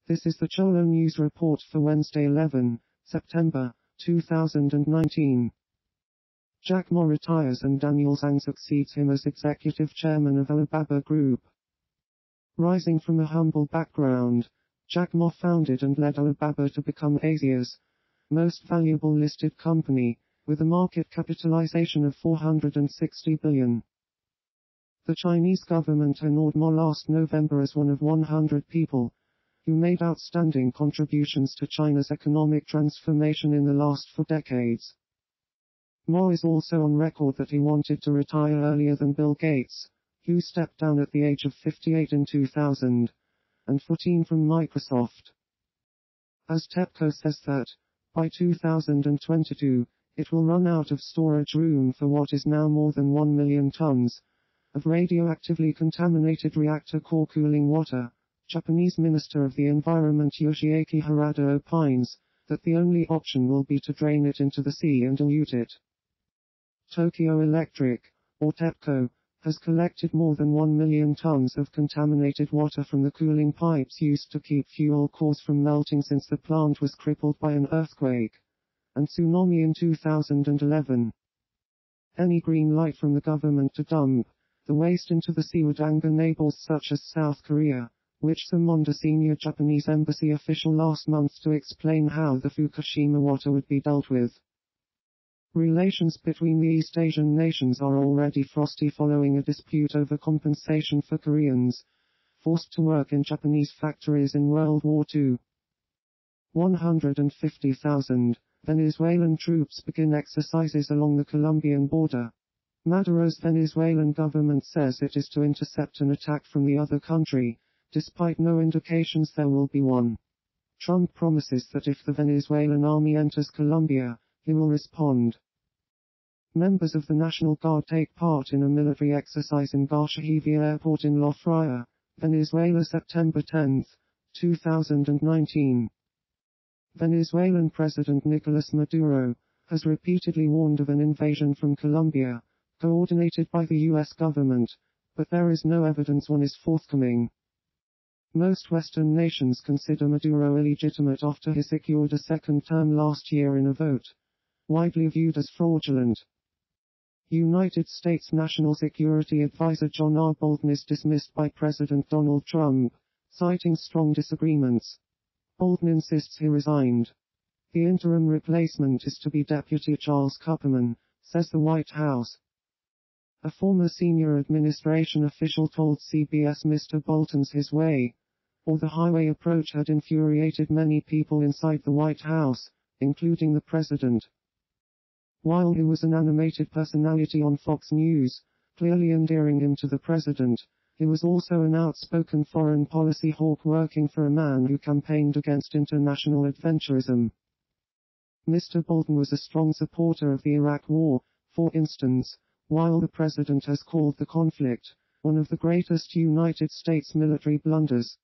This is the Cholo News Report for Wednesday 11 September 2019. Jack Ma retires and Daniel Zhang succeeds him as executive chairman of Alibaba Group. Rising from a humble background, Jack Ma founded and led Alibaba to become Asia's most valuable listed company, with a market capitalization of $460 billion. The Chinese government honored Ma last November as one of 100 people who made outstanding contributions to China's economic transformation in the last 4 decades. Ma is also on record that he wanted to retire earlier than Bill Gates, who stepped down at the age of 58 in 2014 from Microsoft. As TEPCO says that, by 2022, it will run out of storage room for what is now more than 1 million tons of radioactively contaminated reactor core cooling water. Japanese Minister of the Environment Yoshiaki Harada opines that the only option will be to drain it into the sea and dilute it. Tokyo Electric, or TEPCO, has collected more than 1 million tons of contaminated water from the cooling pipes used to keep fuel cores from melting since the plant was crippled by an earthquake and tsunami in 2011. Any green light from the government to dump the waste into the sea would anger neighbors such as South Korea, which summoned a senior Japanese embassy official last month to explain how the Fukushima water would be dealt with. Relations between the East Asian nations are already frosty following a dispute over compensation for Koreans forced to work in Japanese factories in World War II. 150,000 Venezuelan troops begin exercises along the Colombian border. Maduro's Venezuelan government says it is to intercept an attack from the other country, despite no indications there will be one. Trump promises that if the Venezuelan army enters Colombia, he will respond. Members of the National Guard take part in a military exercise in Garcia Airport in La Fria, Venezuela September 10, 2019. Venezuelan President Nicolas Maduro has repeatedly warned of an invasion from Colombia, coordinated by the U.S. government, but there is no evidence one is forthcoming. Most Western nations consider Maduro illegitimate after he secured a second term last year in a vote widely viewed as fraudulent. United States National Security Advisor John R. Bolton is dismissed by President Donald Trump, citing strong disagreements. Bolton insists he resigned. The interim replacement is to be Deputy Charles Kupperman, says the White House. A former senior administration official told CBS Mr. Bolton's his way, or the highway approach had infuriated many people inside the White House, including the president. While he was an animated personality on Fox News, clearly endearing him to the president, he was also an outspoken foreign policy hawk working for a man who campaigned against international adventurism. Mr. Bolton was a strong supporter of the Iraq War, for instance, while the president has called the conflict one of the greatest United States military blunders.